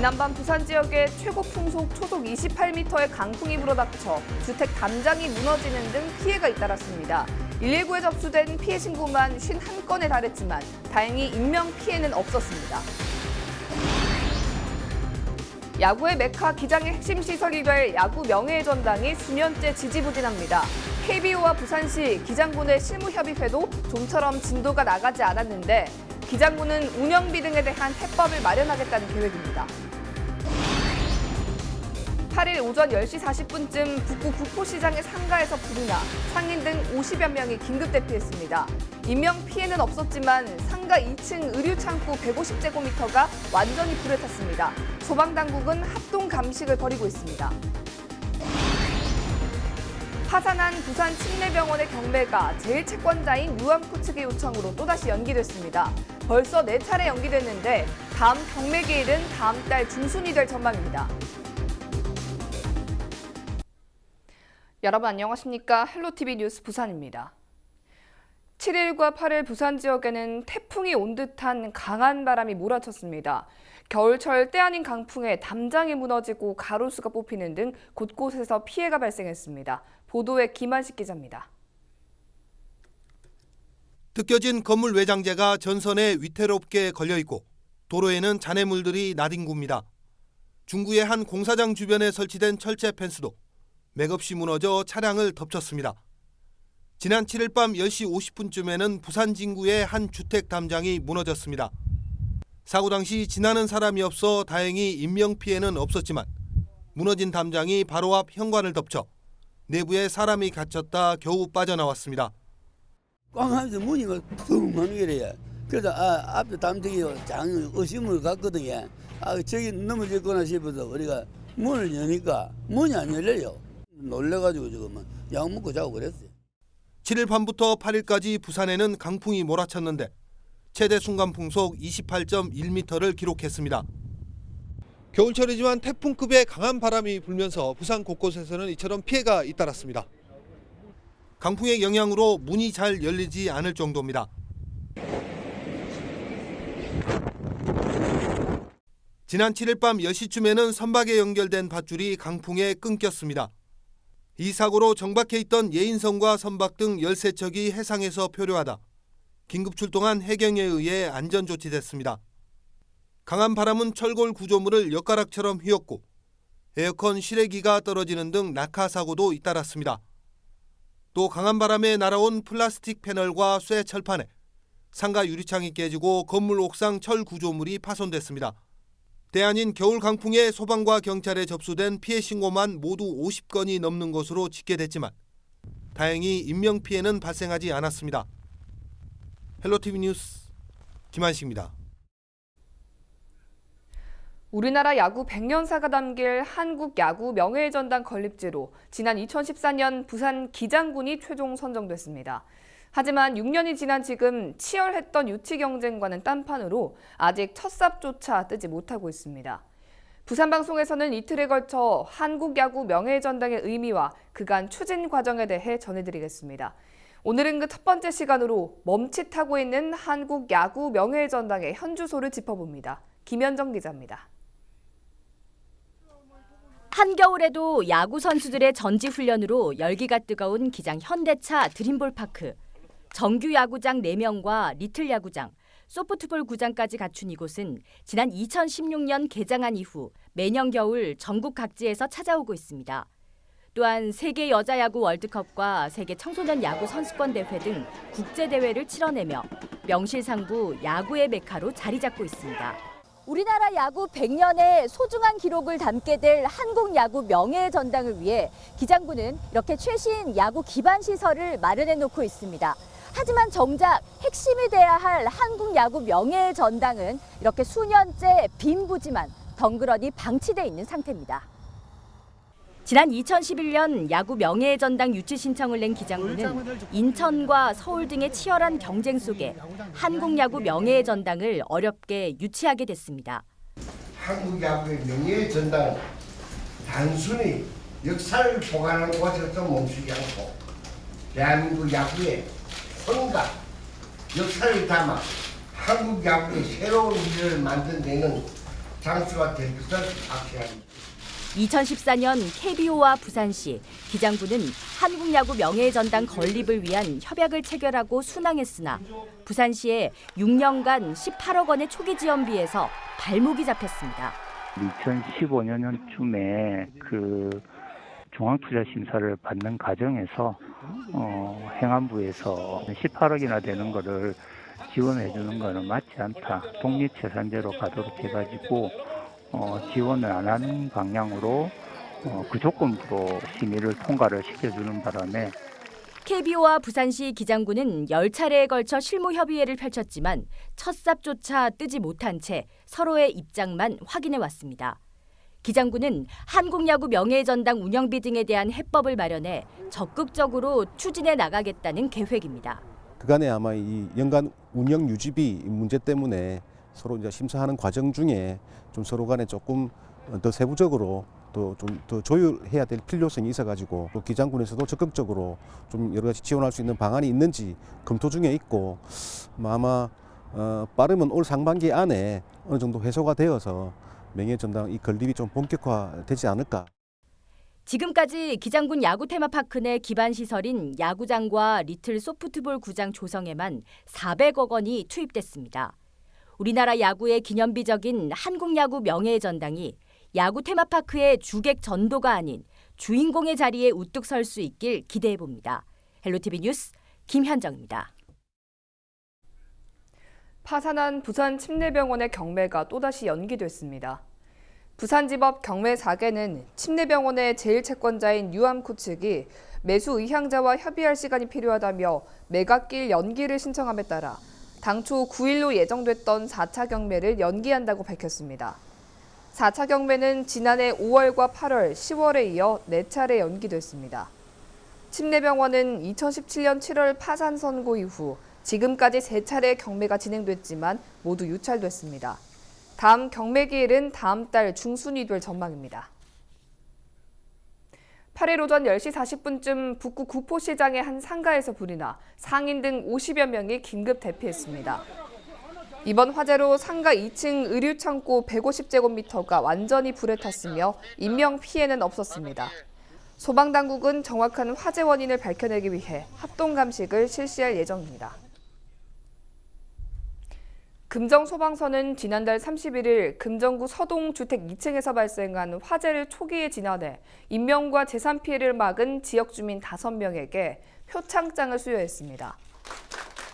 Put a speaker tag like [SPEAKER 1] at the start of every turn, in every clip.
[SPEAKER 1] 지난밤 부산 지역에 최고 풍속 초속 28m의 강풍이 불어닥쳐 주택 담장이 무너지는 등 피해가 잇따랐습니다. 119에 접수된 피해 신고만 51건에 달했지만 다행히 인명 피해는 없었습니다. 야구의 메카 기장의 핵심 시설이 될 야구 명예의 전당이 수년째 지지부진합니다. KBO와 부산시 기장군의 실무협의회도 좀처럼 진도가 나가지 않았는데 기장군은 운영비 등에 대한 해법을 마련하겠다는 계획입니다. 8일 오전 10시 40분쯤 북구 구포시장의 상가에서 불이 나 상인 등 50여 명이 긴급 대피했습니다. 인명 피해는 없었지만 상가 2층 의류창고 150제곱미터가 완전히 불에 탔습니다. 소방당국은 합동 감식을 벌이고 있습니다. 파산한 부산 침례병원의 경매가 제1채권자인 유암코 측의 요청으로 또다시 연기됐습니다. 벌써 4차례 연기됐는데 다음 경매 기일은 다음 달 중순이 될 전망입니다. 여러분 안녕하십니까? 헬로티비 뉴스 부산입니다. 7일과 8일 부산 지역에는 태풍이 온 듯한 강한 바람이 몰아쳤습니다. 겨울철 때 아닌 강풍에 담장이 무너지고 가로수가 뽑히는 등 곳곳에서 피해가 발생했습니다. 보도에 김한식 기자입니다.
[SPEAKER 2] 뜯겨진 건물 외장재가 전선에 위태롭게 걸려있고 도로에는 잔해물들이 나뒹굽니다. 중구의 한 공사장 주변에 설치된 철제 펜스도 맥없이 무너져 차량을 덮쳤습니다. 지난 7일 밤 10시 50분쯤에는 부산 진구의 한 주택 담장이 무너졌습니다. 사고 당시 지나는 사람이 없어 다행히 인명피해는 없었지만 무너진 담장이 바로 앞 현관을 덮쳐 내부에 사람이 갇혔다 겨우 빠져나왔습니다.
[SPEAKER 3] 꽝 하면서 문이 막 퉁 하는 게래요. 그래서 앞에 담장이 장 의심을 갔거든요. 저기 넘어졌구나 싶어서 우리가 문을 여니까 문이 안 열려요. 놀래가지고 지금 약 먹고 자고 그랬어요.
[SPEAKER 2] 7일 밤부터 8일까지 부산에는 강풍이 몰아쳤는데 최대 순간 풍속 28.1m를 기록했습니다. 겨울철이지만 태풍급의 강한 바람이 불면서 부산 곳곳에서는 이처럼 피해가 잇따랐습니다. 강풍의 영향으로 문이 잘 열리지 않을 정도입니다. 지난 7일 밤 10시쯤에는 선박에 연결된 밧줄이 강풍에 끊겼습니다. 이 사고로 정박해 있던 예인선과 선박 등 13척이 해상에서 표류하다 긴급 출동한 해경에 의해 안전조치됐습니다. 강한 바람은 철골 구조물을 엿가락처럼 휘었고 에어컨 실외기가 떨어지는 등 낙하사고도 잇따랐습니다. 또 강한 바람에 날아온 플라스틱 패널과 쇠 철판에 상가 유리창이 깨지고 건물 옥상 철 구조물이 파손됐습니다. 대안인 겨울 강풍에 소방과 경찰에 접수된 피해 신고만 모두 50건이 넘는 것으로 집계됐지만 다행히 인명피해는 발생하지 않았습니다. 헬로티비 뉴스 김한식입니다.
[SPEAKER 1] 우리나라 야구 100년사가 담길 한국 야구 명예의 전당 건립지로 지난 2014년 부산 기장군이 최종 선정됐습니다. 하지만 6년이 지난 지금 치열했던 유치 경쟁과는 딴판으로 아직 첫 삽조차 뜨지 못하고 있습니다. 부산방송에서는 이틀에 걸쳐 한국 야구 명예의 전당의 의미와 그간 추진 과정에 대해 전해드리겠습니다. 오늘은 그 첫 번째 시간으로 멈칫하고 있는 한국 야구 명예의 전당의 현주소를 짚어봅니다. 김현정 기자입니다.
[SPEAKER 4] 한겨울에도 야구 선수들의 전지 훈련으로 열기가 뜨거운 기장 현대차 드림볼파크. 정규 야구장 4명과 리틀 야구장, 소프트볼 구장까지 갖춘 이곳은 지난 2016년 개장한 이후 매년 겨울 전국 각지에서 찾아오고 있습니다. 또한 세계 여자야구 월드컵과 세계 청소년 야구 선수권 대회 등 국제대회를 치러내며 명실상부 야구의 메카로 자리 잡고 있습니다. 우리나라 야구 100년의 소중한 기록을 담게 될 한국 야구 명예의 전당을 위해 기장군은 이렇게 최신 야구 기반 시설을 마련해 놓고 있습니다. 하지만 정작 핵심이 돼야 할 한국 야구 명예의 전당은 이렇게 수년째 빈부지만 덩그러니 방치돼 있는 상태입니다. 지난 2011년 야구 명예의 전당 유치 신청을 낸 기장군은 인천과 서울 등의 치열한 경쟁 속에 한국 야구 명예의 전당을 어렵게 유치하게 됐습니다.
[SPEAKER 5] 한국 야구의 명예의 전당은 단순히 역사를 보관하는 곳에서 멈추지 않고 대한민국 야구의 혼과 역사를 담아 한국 야구의 새로운 미래를 만든 데는 장수가 될 것을 확신합니다.
[SPEAKER 4] 2014년 KBO와 부산시, 기장군은 한국야구 명예전당 건립을 위한 협약을 체결하고 순항했으나 부산시에 6년간 18억 원의 초기 지원비에서 발목이 잡혔습니다.
[SPEAKER 6] 2015년쯤에 그 중앙투자 심사를 받는 과정에서 행안부에서 18억이나 되는 거를 지원해 주는 거는 맞지 않다. 독립재산제로 가도록 해가지고 지원을 안 하는 방향으로 그 조건부로 심의를 통과를 시켜주는 바람에
[SPEAKER 4] KBO와 부산시 기장군은 10차례에 걸쳐 실무 협의회를 펼쳤지만 첫 삽조차 뜨지 못한 채 서로의 입장만 확인해 왔습니다. 기장군은 한국야구 명예전당 운영비 등에 대한 해법을 마련해 적극적으로 추진해 나가겠다는 계획입니다.
[SPEAKER 7] 그간에 아마 이 연간 운영 유지비 문제 때문에 서로 이제 심사하는 과정 중에 좀 서로 간에 조금 더 세부적으로 또 좀 더 조율해야 될 필요성이 있어가지고 또 기장군에서도 적극적으로 좀 여러 가지 지원할 수 있는 방안이 있는지 검토 중에 있고 아마 빠르면 올 상반기 안에 어느 정도 해소가 되어서 명예전당 이 건립이 좀 본격화되지 않을까.
[SPEAKER 4] 지금까지 기장군 야구 테마파크 내 기반 시설인 야구장과 리틀 소프트볼 구장 조성에만 400억 원이 투입됐습니다. 우리나라 야구의 기념비적인 한국야구 명예전당이 야구 테마파크의 주객 전도가 아닌 주인공의 자리에 우뚝 설 수 있길 기대해 봅니다. 헬로티비 뉴스 김현정입니다.
[SPEAKER 1] 파산한 부산 침례병원의 경매가 또다시 연기됐습니다. 부산지법 경매 4개는 침례병원의 제1채권자인 유암코 측이 매수 의향자와 협의할 시간이 필요하다며 매각길 연기를 신청함에 따라 당초 9일로 예정됐던 4차 경매를 연기한다고 밝혔습니다. 4차 경매는 지난해 5월과 8월, 10월에 이어 4차례 연기됐습니다. 침례병원은 2017년 7월 파산 선고 이후 지금까지 3차례 경매가 진행됐지만 모두 유찰됐습니다. 다음 경매 기일은 다음 달 중순이 될 전망입니다. 8일 오전 10시 40분쯤 북구 구포시장의 한 상가에서 불이 나 상인 등 50여 명이 긴급 대피했습니다. 이번 화재로 상가 2층 의류창고 150제곱미터가 완전히 불에 탔으며 인명피해는 없었습니다. 소방당국은 정확한 화재 원인을 밝혀내기 위해 합동감식을 실시할 예정입니다. 금정소방서는 지난달 31일 금정구 서동 주택 2층에서 발생한 화재를 초기에 진압해 인명과 재산 피해를 막은 지역 주민 5명에게 표창장을 수여했습니다.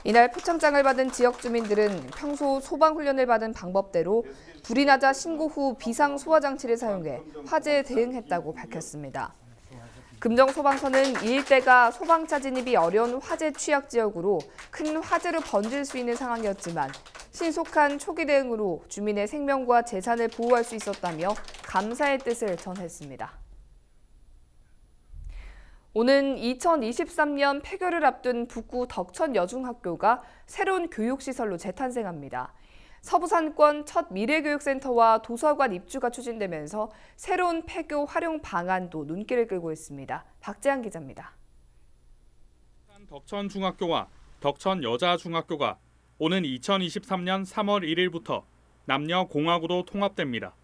[SPEAKER 1] 이날 표창장을 받은 지역 주민들은 평소 소방훈련을 받은 방법대로 불이 나자 신고 후 비상소화장치를 사용해 화재에 대응했다고 밝혔습니다. 금정소방서는 이 일대가 소방차 진입이 어려운 화재 취약 지역으로 큰 화재로 번질 수 있는 상황이었지만 신속한 초기 대응으로 주민의 생명과 재산을 보호할 수 있었다며 감사의 뜻을 전했습니다. 오는 2023년 폐교를 앞둔 북구 덕천여중학교가 새로운 교육시설로 재탄생합니다. 서부산권 첫 미래교육센터와 도서관 입주가 추진되면서 새로운 폐교 활용 방안도 눈길을 끌고 있습니다. 박재한 기자입니다.
[SPEAKER 8] 덕천중학교와 덕천여자중학교가 오는 2023년 3월 1일부터 남녀공학으로 통합됩니다.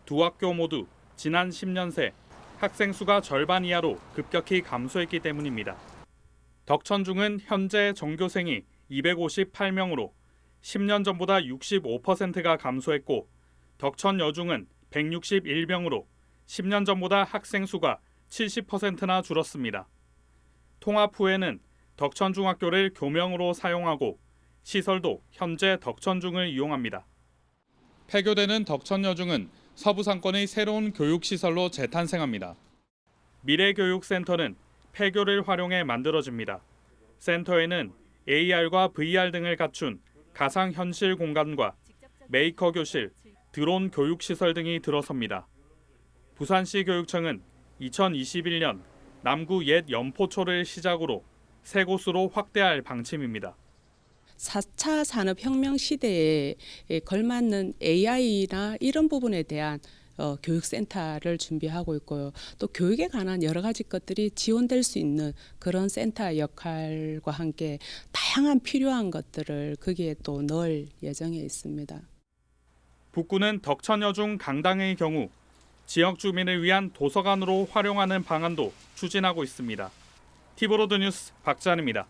[SPEAKER 8] 두 학교 모두 지난 10년 새 학생 수가 절반 이하로 급격히 감소했기 때문입니다. 덕천중은 현재 전교생이 258명으로 10년 전보다 65%가 감소했고 덕천여중은 161명으로 10년 전보다 학생 수가 70%나 줄었습니다. 통합 후에는 덕천중학교를 교명으로 사용하고 시설도 현재 덕천중을 이용합니다. 폐교되는 덕천여중은 서부상권의 새로운 교육시설로 재탄생합니다. 미래교육센터는 폐교를 활용해 만들어집니다. 센터에는 AR과 VR 등을 갖춘 가상현실 공간과 메이커 교실, 드론 교육시설 등이 들어섭니다. 부산시 교육청은 2021년 남구 옛 연포초를 시작으로 3곳으로 확대할 방침입니다.
[SPEAKER 9] 4차 산업혁명 시대에 걸맞는 AI나 이런 부분에 대한 교육센터를 준비하고 있고요. 또 교육에 관한 여러 가지 것들이 지원될 수 있는 그런 센터 역할과 함께 다양한 필요한 것들을 거기에 또 넣을 예정에 있습니다.
[SPEAKER 8] 북구는 덕천여중 강당의 경우 지역 주민을 위한 도서관으로 활용하는 방안도 추진하고 있습니다. 티브로드 뉴스 박찬입니다.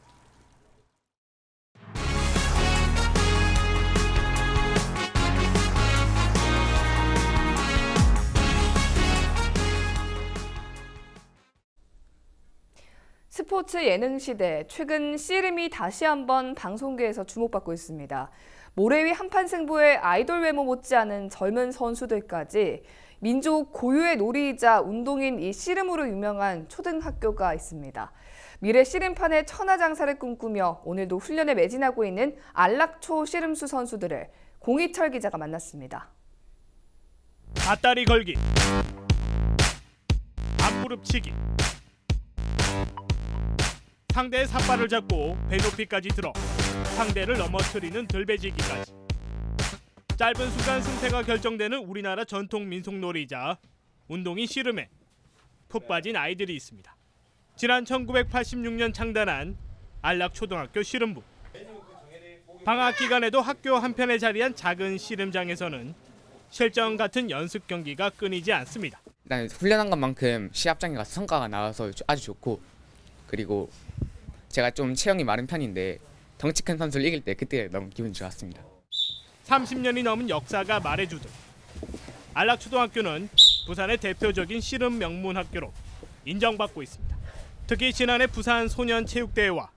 [SPEAKER 1] 스포츠 예능 시대, 최근 씨름이 다시 한번 방송계에서 주목받고 있습니다. 모래 위 한판 승부의 아이돌 외모 못지않은 젊은 선수들까지 민족 고유의 놀이이자 운동인 이 씨름으로 유명한 초등학교가 있습니다. 미래 씨름판의 천하장사를 꿈꾸며 오늘도 훈련에 매진하고 있는 안락초 씨름수 선수들을 공희철 기자가 만났습니다.
[SPEAKER 10] 밭다리 걸기, 앞무릎치기, 상대의 삿발을 잡고 배 높이까지 들어 상대를 넘어뜨리는 들배지기까지. 짧은 순간 승패가 결정되는 우리나라 전통 민속놀이이자 운동인 씨름에 푹 빠진 아이들이 있습니다. 지난 1986년 창단한 안락초등학교 씨름부. 방학 기간에도 학교 한편에 자리한 작은 씨름장에서는 실전 같은 연습 경기가 끊이지 않습니다.
[SPEAKER 11] 일단 훈련한 것만큼 시합장에 가서 성과가 나와서 아주 좋고, 그리고 제가 좀 체형이 마른 편인데 덩치 큰 선수를 이길 때 그때 너무 기분 좋았습니다.
[SPEAKER 10] 30년이 넘은 역사가 말해주듯 안락초등학교는 부산의 대표적인 씨름 명문 학교로 인정받고 있습니다. 특히 지난해 부산 소년체육대회와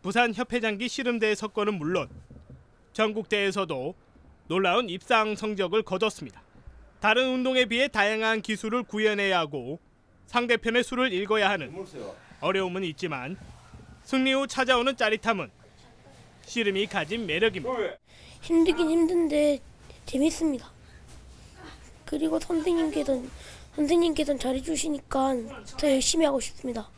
[SPEAKER 10] 부산 협회장기 씨름대회 석권은 물론 전국대회에서도 놀라운 입상 성적을 거뒀습니다. 다른 운동에 비해 다양한 기술을 구현해야 하고 상대편의 수를 읽어야 하는 어려움은 있지만 승리 후 찾아오는 짜릿함은 씨름이 가진 매력입니다.
[SPEAKER 12] 힘들긴 힘든데 재밌습니다. 그리고 선생님께서는 잘해주시니까 더 열심히 하고 싶습니다.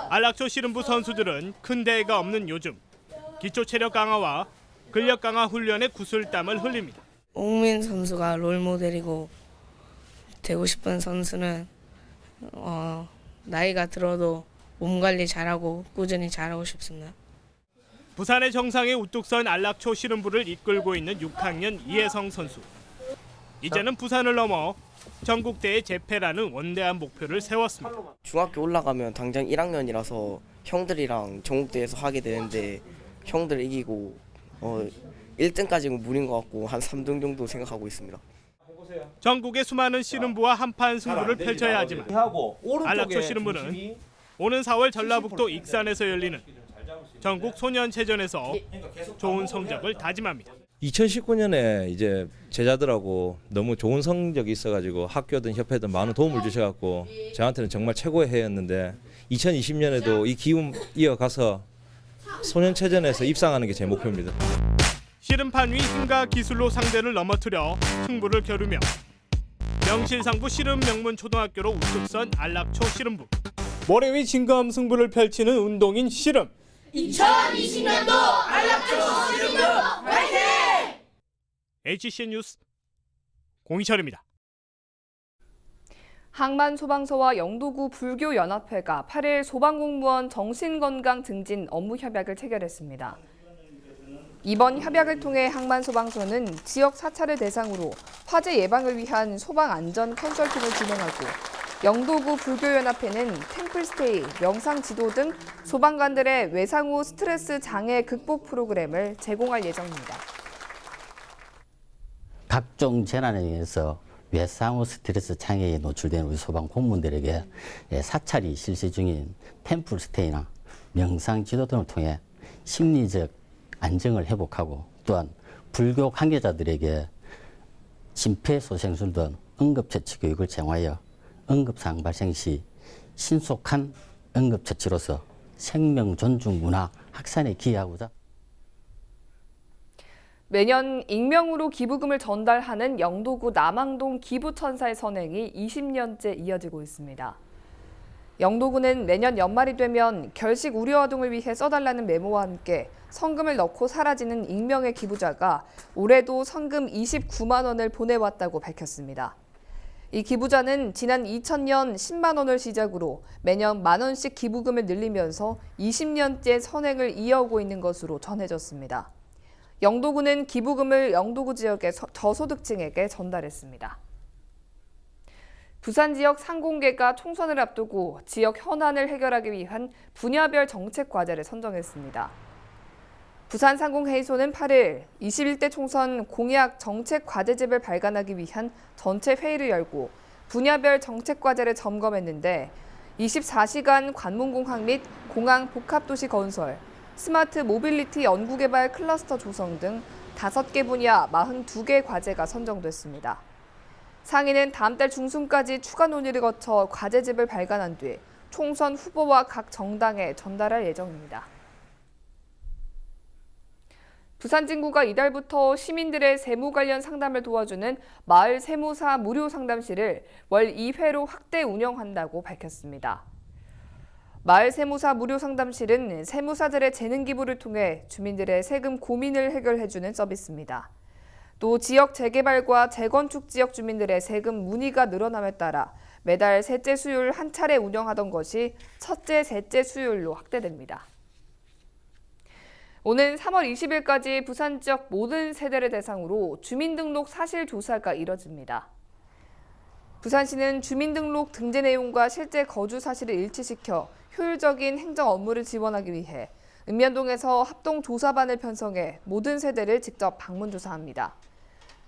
[SPEAKER 10] 안락초 씨름부 선수들은 큰 대회가 없는 요즘 기초 체력 강화와 근력 강화 훈련에 구슬땀을 흘립니다.
[SPEAKER 13] 옥민 선수가 롤모델이고 되고 싶은 선수는 나이가 들어도 몸 관리 잘하고 꾸준히 잘하고 싶습니다.
[SPEAKER 10] 부산의 정상에 우뚝 선 안락초 씨름부를 이끌고 있는 6학년 이혜성 선수. 이제는 부산을 넘어 전국대회 재패라는 원대한 목표를 세웠습니다.
[SPEAKER 14] 중학교 올라가면 당장 1학년이라서 형들이랑 전국대회에서 하게 되는데 형들 이기고 1등까지는 무리인 것 같고 한 3등 정도 생각하고 있습니다.
[SPEAKER 10] 전국의 수많은 씨름부와 한판 승부를 펼쳐야 하지만 안락초 씨름부는 오는 4월 전라북도 익산에서 열리는 전국 소년체전에서 좋은 성적을 다짐합니다.
[SPEAKER 15] 2019년에 이제 제자들하고 너무 좋은 성적이 있어가지고 학교든 협회든 많은 도움을 주셔갖고 저한테는 정말 최고의 해였는데 2020년에도 이 기운 이어가서 소년체전에서 입상하는 게 제 목표입니다.
[SPEAKER 10] 씨름판 위 힘과 기술로 상대를 넘어뜨려 승부를 겨루며 명실상부 씨름 명문 초등학교로 우뚝 선 안락초 씨름부. 모래 위 진검 승부를 펼치는 운동인 씨름.
[SPEAKER 16] 2020년도 안락초 씨름부 화이팅!
[SPEAKER 10] HCN 뉴스 공희철입니다.
[SPEAKER 1] 항만소방서와 영도구 불교연합회가 8일 소방공무원 정신건강 증진 업무 협약을 체결했습니다. 이번 협약을 통해 항만소방서는 지역 사찰을 대상으로 화재 예방을 위한 소방안전 컨설팅을 진행하고 영도구 불교연합회는 템플스테이, 명상지도 등 소방관들의 외상 후 스트레스 장애 극복 프로그램을 제공할 예정입니다.
[SPEAKER 17] 각종 재난에 의해서 외상 후 스트레스 장애에 노출된 우리 소방 공무원들에게 사찰이 실시 중인 템플스테이나 명상지도 등을 통해 심리적 안정을 회복하고 또한 불교 관계자들에게 심폐소생술 등 응급처치 교육을 제공하여 응급사항 발생 시 신속한 응급처치로서 생명 존중 문화 확산에 기여하고자
[SPEAKER 1] 매년 익명으로 기부금을 전달하는 영도구 남항동 기부천사의 선행이 20년째 이어지고 있습니다. 영도구는 매년 연말이 되면 결식 우려아동을 위해 써달라는 메모와 함께 성금을 넣고 사라지는 익명의 기부자가 올해도 성금 29만 원을 보내왔다고 밝혔습니다. 이 기부자는 지난 2000년 10만 원을 시작으로 매년 만 원씩 기부금을 늘리면서 20년째 선행을 이어오고 있는 것으로 전해졌습니다. 영도구는 기부금을 영도구 지역의 저소득층에게 전달했습니다. 부산 지역 상공계가 총선을 앞두고 지역 현안을 해결하기 위한 분야별 정책 과제를 선정했습니다. 부산 상공회의소는 8일 21대 총선 공약 정책 과제집을 발간하기 위한 전체 회의를 열고 분야별 정책 과제를 점검했는데 24시간 관문공항 및 공항 복합도시 건설, 스마트 모빌리티 연구개발 클러스터 조성 등 5개 분야 42개 과제가 선정됐습니다. 상임위는 다음 달 중순까지 추가 논의를 거쳐 과제집을 발간한 뒤 총선 후보와 각 정당에 전달할 예정입니다. 부산진구가 이달부터 시민들의 세무 관련 상담을 도와주는 마을 세무사 무료 상담실을 월 2회로 확대 운영한다고 밝혔습니다. 마을 세무사 무료 상담실은 세무사들의 재능 기부를 통해 주민들의 세금 고민을 해결해주는 서비스입니다. 또 지역 재개발과 재건축 지역 주민들의 세금 문의가 늘어남에 따라 매달 셋째 수요일 한 차례 운영하던 것이 첫째, 셋째 수요일로 확대됩니다. 오는 3월 20일까지 부산 지역 모든 세대를 대상으로 주민등록 사실 조사가 이뤄집니다. 부산시는 주민등록 등재 내용과 실제 거주 사실을 일치시켜 효율적인 행정 업무를 지원하기 위해 읍면동에서 합동조사반을 편성해 모든 세대를 직접 방문 조사합니다.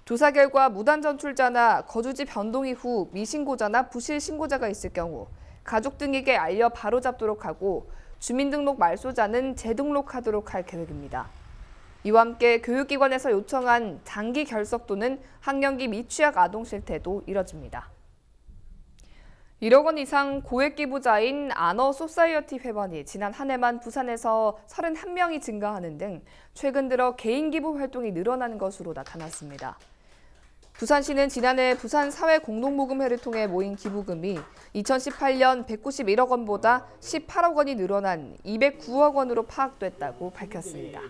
[SPEAKER 1] 조사 결과 무단 전출자나 거주지 변동 이후 미신고자나 부실 신고자가 있을 경우 가족 등에게 알려 바로잡도록 하고 주민등록 말소자는 재등록하도록 할 계획입니다. 이와 함께 교육기관에서 요청한 장기 결석 또는 학령기 미취학 아동 실태도 이뤄집니다. 1억 원 이상 고액 기부자인 아너 소사이어티 회원이 지난 한 해만 부산에서 31명이 증가하는 등 최근 들어 개인 기부 활동이 늘어나는 것으로 나타났습니다. 부산시는 지난해 부산 사회공동모금회를 통해 모인 기부금이 2018년 191억 원보다 18억 원이 늘어난 209억 원으로 파악됐다고 밝혔습니다.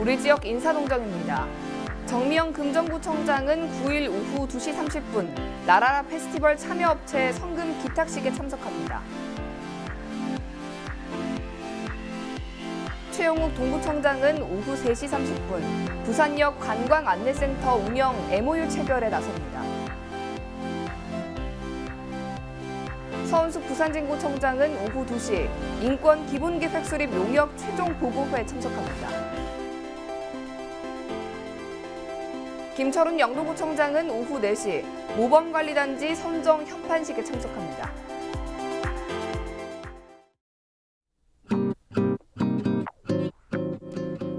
[SPEAKER 1] 우리 지역 인사동정입니다. 정미영 금정구청장은 9일 오후 2시 30분 나라라 페스티벌 참여업체 성금 기탁식에 참석합니다. 최용욱 동구청장은 오후 3시 30분 부산역 관광안내센터 운영 MOU 체결에 나섭니다. 서은숙 부산진구청장은 오후 2시 인권 기본계획 수립 용역 최종 보고회에 참석합니다. 김철훈 영도구청장은 오후 4시 모범관리단지 선정 협판식에 참석합니다.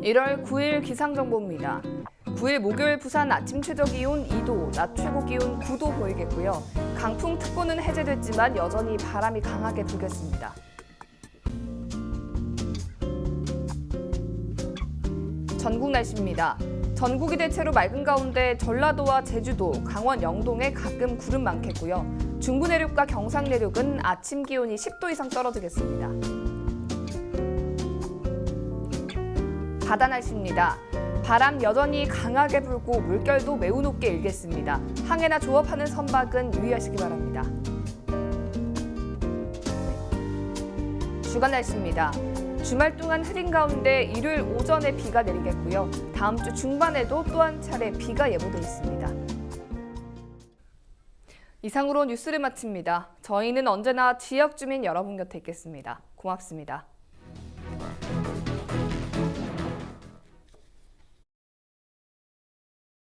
[SPEAKER 1] (1월 9일) 기상정보입니다. 9일 목요일 부산 아침 최저기온 2도, 낮 최고기온 9도 보이겠고요. 강풍특보는 해제됐지만 여전히 바람이 강하게 불겠습니다. 전국 날씨입니다. 전국이 대체로 맑은 가운데 전라도와 제주도, 강원 영동에 가끔 구름 많겠고요. 중부 내륙과 경상 내륙은 아침 기온이 10도 이상 떨어지겠습니다. 바다 날씨입니다. 바람 여전히 강하게 불고 물결도 매우 높게 일겠습니다. 항해나 조업하는 선박은 유의하시기 바랍니다. 주간 날씨입니다. 주말 동안 흐린 가운데 일요일 오전에 비가 내리겠고요. 다음 주 중반에도 또 한 차례 비가 예보돼 있습니다. 이상으로 뉴스를 마칩니다. 저희는 언제나 지역 주민 여러분 곁에 있겠습니다. 고맙습니다.